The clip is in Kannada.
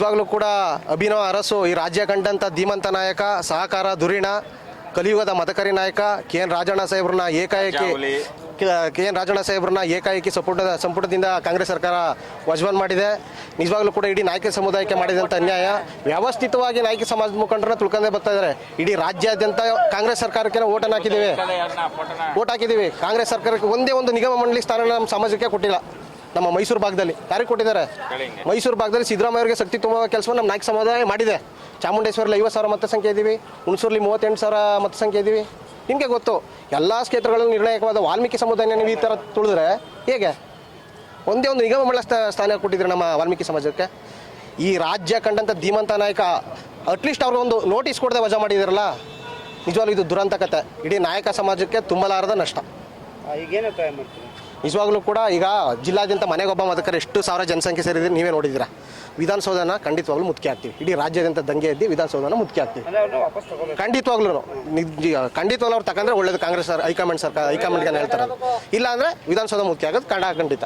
ಇವಾಗಲೂ ಕೂಡ ಅಭಿನವ ಅರಸು ಈ ರಾಜ್ಯ ಕಂಡಂಥ ಧೀಮಂತ ನಾಯಕ, ಸಹಕಾರ ಧುರೀಣ, ಕಲಿಯುಗದ ಮದಕರಿ ನಾಯಕ ಕೆ.ಎನ್. ರಾಜಣ್ಣ ಸಾಹೇಬ್ರನ್ನ ಏಕಾಏಕಿ ಸಂಪುಟದಿಂದ ಕಾಂಗ್ರೆಸ್ ಸರ್ಕಾರ ವಜಾವಣೆ ಮಾಡಿದೆ. ನಿಜವಾಗ್ಲೂ ಕೂಡ ಇಡೀ ನಾಯಕ ಸಮುದಾಯಕ್ಕೆ ಮಾಡಿದಂಥ ಅನ್ಯಾಯ. ವ್ಯವಸ್ಥಿತವಾಗಿ ನಾಯಕ ಸಮಾಜದ ಮುಖಂಡರನ್ನ ತುಳ್ಕೊಂಡೇ ಬರ್ತಾ ಇದ್ದಾರೆ. ಇಡೀ ರಾಜ್ಯಾದ್ಯಂತ ಕಾಂಗ್ರೆಸ್ ಸರ್ಕಾರಕ್ಕೆ ಓಟ್ ಹಾಕಿದ್ದೀವಿ. ಕಾಂಗ್ರೆಸ್ ಸರ್ಕಾರಕ್ಕೆ ಒಂದೇ ಒಂದು ನಿಗಮ ಮಂಡಳಿ ಸ್ಥಾನ ನಮ್ಮ ಸಮಾಜಕ್ಕೆ ಕೊಟ್ಟಿಲ್ಲ. ನಮ್ಮ ಮೈಸೂರು ಭಾಗದಲ್ಲಿ ಯಾರಿಗೆ ಕೊಟ್ಟಿದ್ದಾರೆ? ಮೈಸೂರು ಭಾಗದಲ್ಲಿ ಸಿದ್ದರಾಮಯ್ಯ ಅವರಿಗೆ ಶಕ್ತಿ ತುಂಬುವ ಕೆಲಸವನ್ನು ನಮ್ಮ ನಾಯಕ ಸಮುದಾಯ ಮಾಡಿದೆ. ಚಾಮುಂಡೇಶ್ವರಲ್ಲಿ 50,000 ಮತ ಸಂಖ್ಯೆ ಇದ್ದೀವಿ, ಹುಣಸೂರಲ್ಲಿ 38,000 ಮತ ಸಂಖ್ಯೆ ಇದ್ದೀವಿ. ನಿಮಗೆ ಗೊತ್ತು, ಎಲ್ಲ ಕ್ಷೇತ್ರಗಳಲ್ಲಿ ನಿರ್ಣಾಯಕವಾದ ವಾಲ್ಮೀಕಿ ಸಮುದಾಯನ ನೀವು ಈ ಥರ ತುಳಿದ್ರೆ ಹೇಗೆ? ಒಂದೇ ಒಂದು ನಿಗಮ ಮಂಡಳ ಸ್ಥಾನ ಕೊಟ್ಟಿದ್ರೆ ನಮ್ಮ ವಾಲ್ಮೀಕಿ ಸಮಾಜಕ್ಕೆ. ಈ ರಾಜ್ಯ ಕಂಡಂಥ ಧೀಮಂತ ನಾಯಕ ಅಟ್ಲೀಸ್ಟ್ ಅವ್ರಿಗೆ ಒಂದು ನೋಟಿಸ್ ಕೊಡದೆ ವಜಾ ಮಾಡಿದಾರಲ್ಲ, ನಿಜವಾಗ್ಲೂ ಇದು ದುರಂತ ಕತೆ. ಇಡೀ ನಾಯಕ ಸಮಾಜಕ್ಕೆ ತುಂಬಲಾರದ ನಷ್ಟ. ನಿಜವಾಗ್ಲೂ ಕೂಡ ಈಗ ಜಿಲ್ಲಾದ್ಯಂತ ಮನೆಗೊಬ್ಬ ಮದಕರು ಎಷ್ಟು ಸಾವಿರ ಜನಸಂಖ್ಯೆ ಸೇರಿದ್ರೆ ನೀವೇ ನೋಡಿದ್ದೀರಾ. ವಿಧಾನಸೌಧನ ಖಂಡಿತವಾಗ್ಲೂ ಮುಖ್ಯ ಆಗ್ತೀವಿ. ಇಡೀ ರಾಜ್ಯಾದ್ಯಂತ ದಂಗೆ ಎದ್ದು ವಿಧಾನಸೌಧನ ಮುಖ್ಯ ಆಗ್ತೀವಿ. ಖಂಡಿತವಾಗ್ಲೂ ಅವ್ರು ತಗೊಂಡ್ರೆ ಒಳ್ಳೇದು. ಕಾಂಗ್ರೆಸ್ ಹೈಕಮಾಂಡ್ಗೆ ಹೇಳ್ತಾರೆ. ಇಲ್ಲ ಅಂದರೆ ವಿಧಾನಸೌಧ ಮುಖ್ಯ ಆಗೋದು ಖಂಡಿತ.